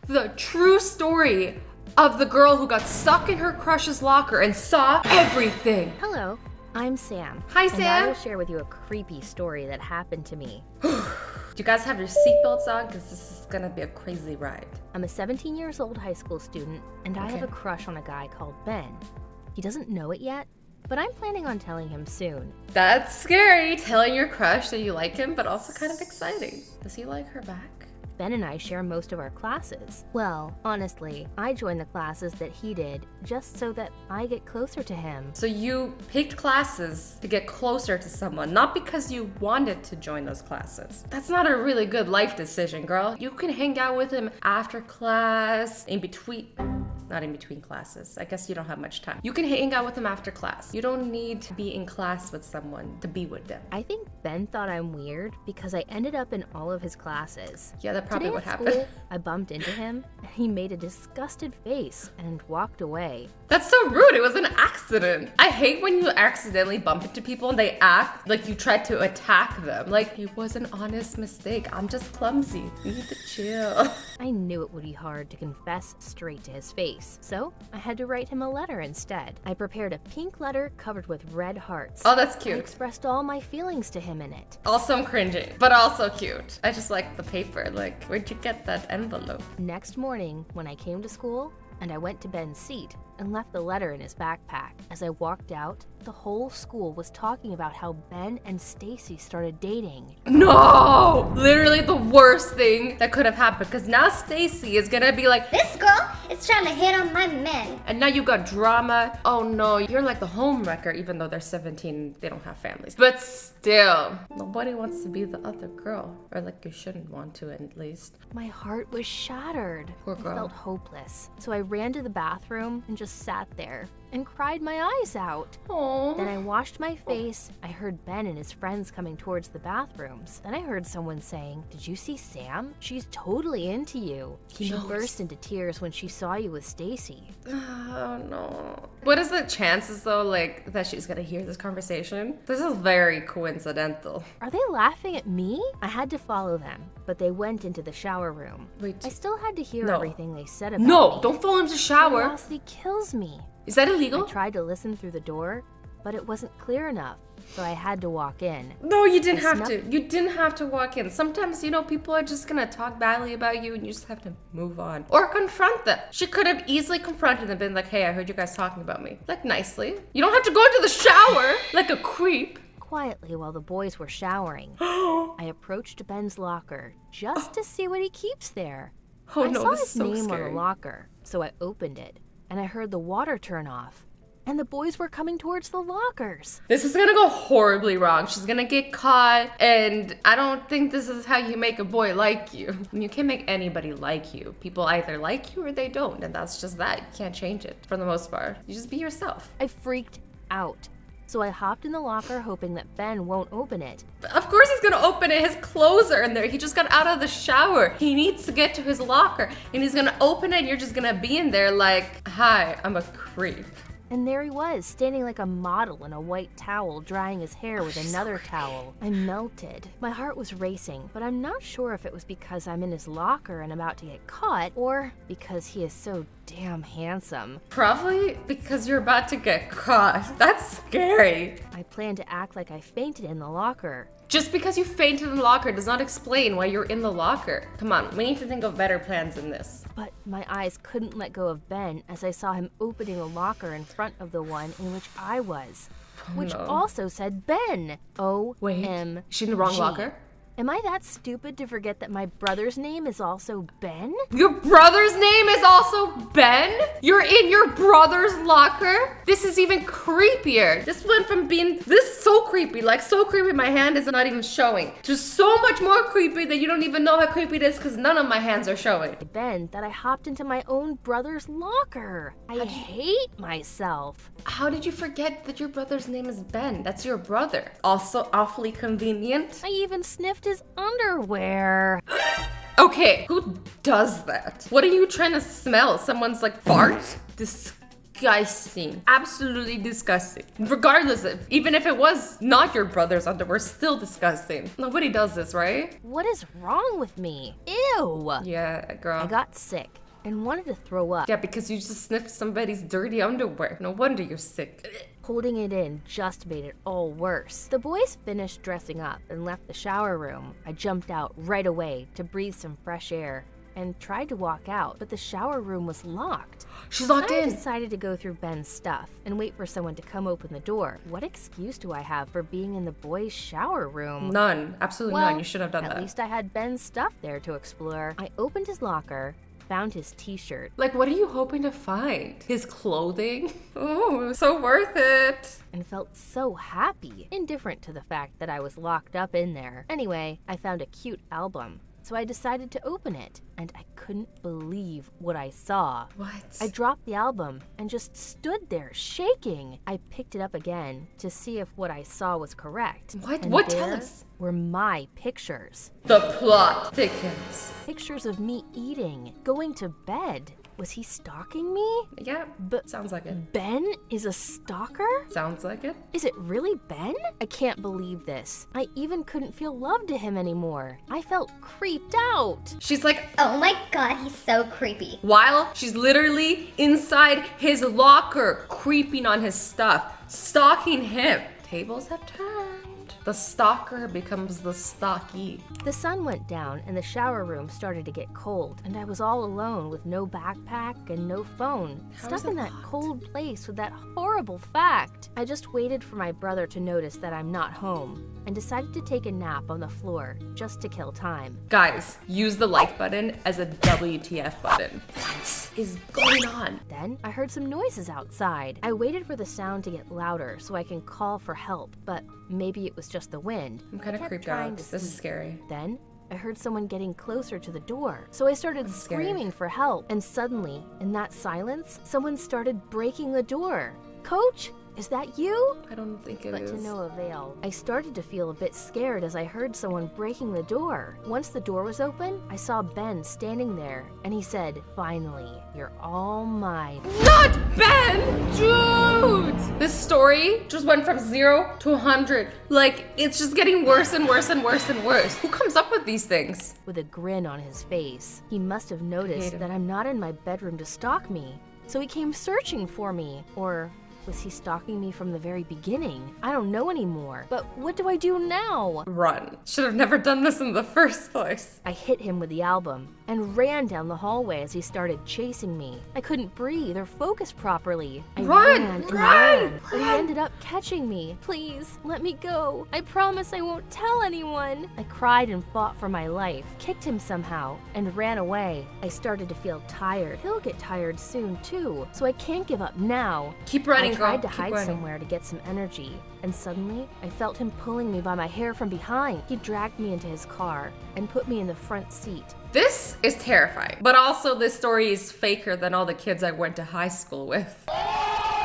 the true story of the girl who got stuck in her crush's locker and saw everything. Hello, I'm Sam. Hi, And I Sam. will share with you a creepy story that happened to me. Do you guys have your seatbelts on? Because this is gonna be a crazy ride. I'm a 17 years old high school student, and I have a Okay. crush on a guy called Ben. He doesn't know it yet, but I'm planning on telling him soon. That's scary, telling your crush that you like him, but also kind of exciting. Does he like her back? Ben and I share most of our classes. Well, honestly, I joined the classes that he did just so that I get closer to him. So you picked classes to get closer to someone, not because you wanted to join those classes. That's not a really good life decision, girl. You can hang out with him after class, in between. Not in between classes. I guess you don't have much time. You can hang out with them after class. You don't need to be in class with someone to be with them. I think Ben thought I'm weird because I ended up in all of his classes. Yeah, that probably Today would at happen. school, I bumped into him, and he made a disgusted face and walked away. That's so rude. It was an accident. I hate when you accidentally bump into people and they act like you tried to attack them. Like, it was an honest mistake. I'm just clumsy. You need to chill. I knew it would be hard to confess straight to his face, so I had to write him a letter instead. I prepared a pink letter covered with red hearts. Oh, that's I cute. expressed all my feelings to him in it. Also, I'm cringing, but also cute. I just like the paper. Like, where'd you get that envelope? Next morning, when I came to school, and I went to Ben's seat and left the letter in his backpack. As I walked out, the whole school was talking about how Ben and Stacy started dating. No! Literally the worst thing that could have happened, because now Stacy is gonna be like, This girl is trying to hit on my man. and now you got drama. Oh no, you're like the homewrecker, even though they're 17, they don't have families. But still, nobody wants to be the other girl. Or like you shouldn't want to, at least. My heart was shattered. Poor girl. I felt hopeless. So I ran to the bathroom and just sat there and cried my eyes out. Aww. Then I washed my face. I heard Ben and his friends coming towards the bathrooms. Then I heard someone saying, "Did you see Sam? She's totally into you." He She knows. burst into tears when she saw you with Stacy. Oh no. What is the chances though, like, that she's gonna hear this conversation? This is very coincidental. Are they laughing at me? I had to follow them, but they went into the shower room. Wait. I still had to hear No. everything they said about No, me. don't fall into the shower. Curiosity kills me. Is that I illegal? tried to listen through the door, but it wasn't clear enough, so I had to walk in. No, you didn't I have to. You didn't have to walk in. Sometimes, people are just gonna talk badly about you and you just have to move on. Or confront them. She could have easily confronted them and been like, hey, I heard you guys talking about me. Like, nicely. You don't have to go into the shower like a creep. Quietly while the boys were showering, I approached Ben's locker just to see what he keeps there. Oh I no, saw this is his so name on scary. the locker, so I opened it, and I heard the water turn off, and the boys were coming towards the lockers. This is gonna go horribly wrong. She's gonna get caught, and I don't think this is how you make a boy like you. You can't make anybody like you. People either like you or they don't, and that's just that. You can't change it for the most part. You just be yourself. I freaked out, so I hopped in the locker hoping that Ben won't open it. Of course he's gonna open it. His clothes are in there. He just got out of the shower. He needs to get to his locker, and he's gonna open it, and you're just gonna be in there like, hi, I'm a creep. And there he was, standing like a model in a white towel, drying his hair with another towel. I melted. My heart was racing, but I'm not sure if it was because I'm in his locker and about to get caught, or because he is so damn handsome. Probably because you're about to get caught. That's scary. I planned to act like I fainted in the locker. Just because you fainted in the locker does not explain why you're in the locker. Come on, we need to think of better plans than this. But my eyes couldn't let go of Ben as I saw him opening the locker in front of the one in which I was, which no. also said Ben. Wait, O-M. is she in the wrong locker? Am I that stupid to forget that my brother's name is also Ben? Your brother's name is also Ben? You're in your brother's locker? This is even creepier. This went from being this so creepy, like so creepy my hand is not even showing, to so much more creepy that you don't even know how creepy it is because none of my hands are showing. Ben, that I hopped into my own brother's locker. I hate myself. How did you forget that your brother's name is Ben? That's your brother. Also awfully convenient. I even sniffed his underwear. Okay, who does that? What are you trying to smell? Someone's like fart? disgusting. Absolutely disgusting. Regardless of, even if it was not your brother's underwear, still disgusting. Nobody does this, right? What is wrong with me? Ew! Yeah, girl. I got sick and wanted to throw up. Yeah, because you just sniffed somebody's dirty underwear. No wonder you're sick. Holding it in just made it all worse. The boys finished dressing up and left the shower room. I jumped out right away to breathe some fresh air and tried to walk out, but the shower room was locked. She's locked I in. decided to go through Ben's stuff and wait for someone to come open the door. What excuse do I have for being in the boys' shower room? None. Absolutely Well, none. You should have done at that. least I had Ben's stuff there to explore. I opened his locker, found his t-shirt. Like, what are you hoping to find? His clothing? Oh, it was so worth it. And felt so happy, indifferent to the fact that I was locked up in there. Anyway, I found a cute album, so I decided to open it, and I couldn't believe what I saw. What? I dropped the album and just stood there shaking. I picked it up again to see if what I saw was correct. What? And What? Tell there us. were my pictures. The plot thickens. Pictures of me eating, going to bed. Was he stalking me? Yeah, But sounds like it. Ben is a stalker? Sounds like it. Is it really Ben? I can't believe this. I even couldn't feel love to him anymore. I felt creeped out. She's like, Oh my god, he's so creepy. while she's literally inside his locker, creeping on his stuff, stalking him. Tables have turned. The stalker becomes the stalky. The sun went down and the shower room started to get cold, and I was all alone with no backpack and no phone, How stuck is in it that locked? cold place with that horrible fact. I just waited for my brother to notice that I'm not home and decided to take a nap on the floor just to kill time. Guys, use the like button as a WTF button. What is going on? Then I heard some noises outside. I waited for the sound to get louder so I can call for help, but maybe it was just the wind. I'm kind I of kept creeped trying out. to This is sleep. scary. Then I heard someone getting closer to the door. So I started scared. screaming for help. And suddenly, in that silence, someone started breaking the door. Coach, is that you? I don't think it But is. to no avail. I started to feel a bit scared as I heard someone breaking the door. Once the door was open, I saw Ben standing there, and he said, "Finally, you're all mine." Not Ben! Dude! This story just went from 0 to 100. Like, it's just getting worse and worse and worse and worse. Who comes up with these things? With a grin on his face. He must have noticed him. that I'm not in my bedroom to stalk me, so he came searching for me. Or was he stalking me from the very beginning? I don't know anymore. But what do I do now? Run. Should have never done this in the first place. I hit him with the album and ran down the hallway as he started chasing me. I couldn't breathe or focus properly. I Run! ran and Run! ran, but he Run! ended up catching me. Please, let me go. I promise I won't tell anyone. I cried and fought for my life, kicked him somehow, and ran away. I started to feel tired. He'll get tired soon too, so I can't give up now. Keep running, I girl. tried to Keep hide running. somewhere to get some energy, and suddenly I felt him pulling me by my hair from behind. He dragged me into his car and put me in the front seat. This is terrifying. But also, this story is faker than all the kids I went to high school with.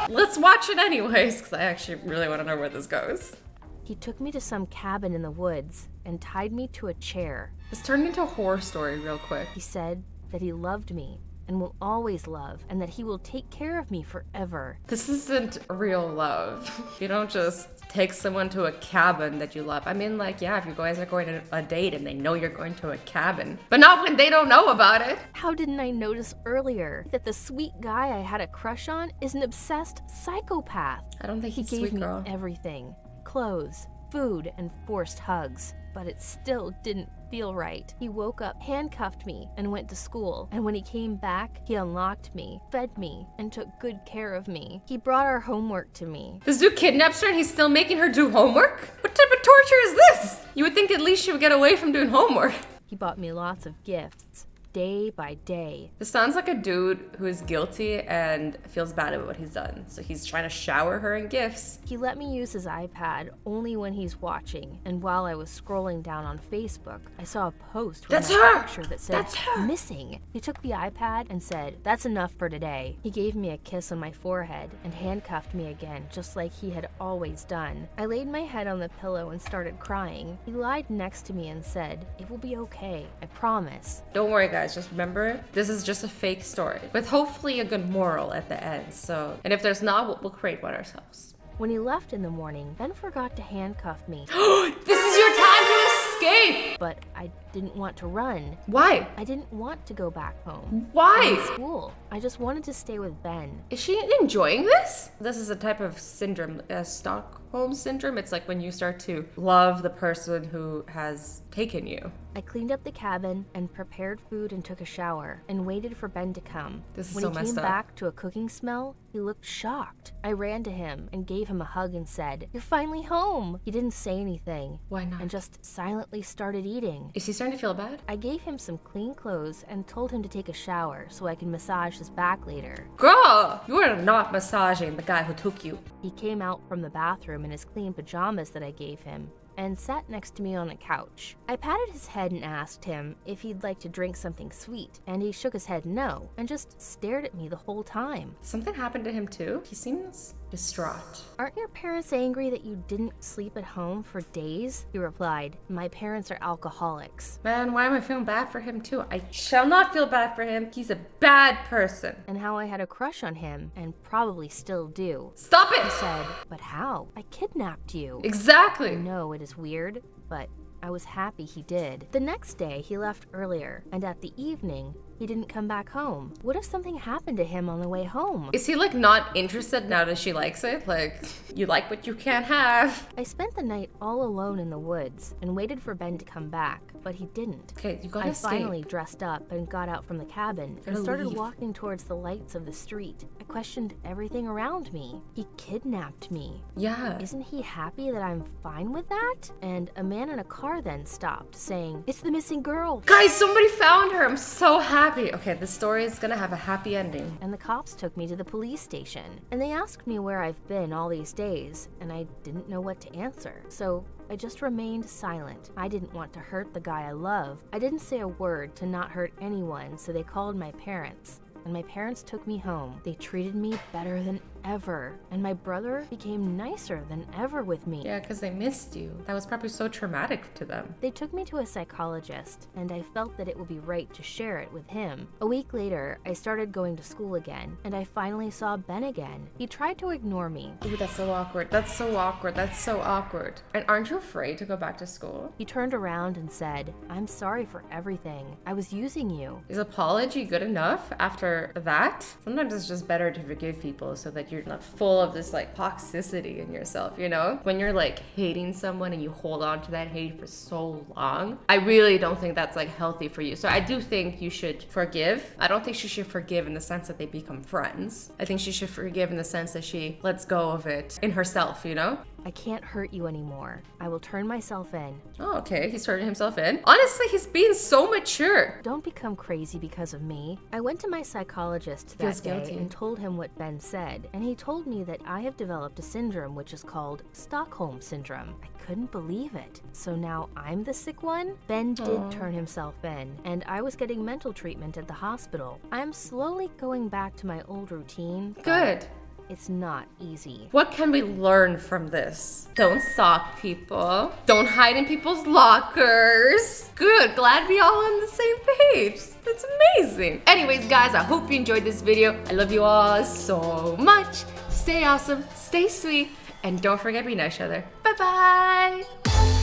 Let's watch it anyways, because I actually really want to know where this goes. He took me to some cabin in the woods and tied me to a chair. This turned into a horror story real quick. He said that he loved me and will always love, and that he will take care of me forever. This isn't real love. You don't just take someone to a cabin that you love. I mean, like, yeah, if you guys are going to a date and they know you're going to a cabin, but not when they don't know about it. How didn't I notice earlier that the sweet guy I had a crush on is an obsessed psychopath? I don't think He he's gave sweet, me girl. everything: clothes, food, and forced hugs. But it still didn't feel right. He woke up, handcuffed me, and went to school. And when he came back, he unlocked me, fed me, and took good care of me. He brought our homework to me. This dude kidnaps her and he's still making her do homework? What type of torture is this? You would think at least she would get away from doing homework. He bought me lots of gifts, day by day. This sounds like a dude who is guilty and feels bad about what he's done. So he's trying to shower her in gifts. He let me use his iPad only when he's watching, and while I was scrolling down on Facebook, I saw a post with That's my her! picture that said That's her! missing. He took the iPad and said, "That's enough for today." He gave me a kiss on my forehead and handcuffed me again, just like he had always done. I laid my head on the pillow and started crying. He lied next to me and said, "It will be okay, I promise." Don't worry, guys. guys, just remember, this is just a fake story with hopefully a good moral at the end. So, and if there's not, we'll create one ourselves. When he left in the morning, Ben forgot to handcuff me, This is your time to escape! but I didn't want to run. Why? I didn't want to go back home. Why? From school. I just wanted to stay with Ben. Is she enjoying this? This is a type of syndrome, Stockholm syndrome. It's like when you start to love the person who has taken you. I cleaned up the cabin and prepared food and took a shower and waited for Ben to come. This is when so he messed came up. back to a cooking smell, he looked shocked. I ran to him and gave him a hug and said, "You're finally home." He didn't say anything Why not? and just silently started eating. Is he starting to feel bad? I gave him some clean clothes and told him to take a shower so I could massage his back later. Girl, you are not massaging the guy who took you. He came out from the bathroom in his clean pajamas that I gave him and sat next to me on a couch. I patted his head and asked him if he'd like to drink something sweet, and he shook his head no and just stared at me the whole time. Something happened to him too? He seems distraught. "Aren't your parents angry that you didn't sleep at home for days?" He replied, "My parents are alcoholics." Man, why am I feeling bad for him too? I shall not feel bad for him. He's a bad person. And how I had a crush on him, and probably still do. Stop He it! said, "But how? I kidnapped you." I Exactly. know it is weird, but I was happy he did. The next day, he left earlier, and at the evening, he didn't come back home. What if something happened to him on the way home? Is he like not interested now that she likes it? Like, you like what you can't have. I spent the night all alone in the woods and waited for Ben to come back, but he didn't. Okay, you gotta I escape. finally dressed up and got out from the cabin and Gotta started leave. walking towards the lights of the street. I questioned everything around me. He kidnapped me. Yeah. Isn't he happy that I'm fine with that? And a man in a car then stopped, saying, "It's the missing girl." Guys, somebody found her. I'm so happy. Okay, this story is gonna have a happy ending. And the cops took me to the police station. And they asked me where I've been all these days, and I didn't know what to answer. So I just remained silent. I didn't want to hurt the guy I love. I didn't say a word to not hurt anyone, so they called my parents. And my parents took me home. They treated me better than ever. And my brother became nicer than ever with me. Yeah, because they missed you. That was probably so traumatic to them. They took me to a psychologist, and I felt that it would be right to share it with him. A week later, I started going to school again, and I finally saw Ben again. He tried to ignore me. Ooh, that's so awkward. That's so awkward. That's so awkward. And aren't you afraid to go back to school? He turned around and said, "I'm sorry for everything. I was using you." Is apology good enough after that? Sometimes it's just better to forgive people so that you're not full of this like toxicity in yourself, you know? When you're like hating someone and you hold on to that hate for so long, I really don't think that's like healthy for you. So I do think you should forgive. I don't think she should forgive in the sense that they become friends. I think she should forgive in the sense that she lets go of it in herself, you know? "I can't hurt you anymore. I will turn myself in. Oh, okay. He's turning himself in. Honestly, he's being so mature. Don't become crazy because of me." I went to my psychologist Feels that day guilty. and told him what Ben said, and he told me that I have developed a syndrome which is called Stockholm Syndrome. I couldn't believe it. So now I'm the sick one? Ben did turn himself in, and I was getting mental treatment at the hospital. I'm slowly going back to my old routine. but Good. It's not easy. What can we learn from this? Don't stalk people. Don't hide in people's lockers. Good, glad we all on the same page. That's amazing. Anyways, guys, I hope you enjoyed this video. I love you all so much. Stay awesome, stay sweet, and don't forget to be nice to each other. Bye-bye.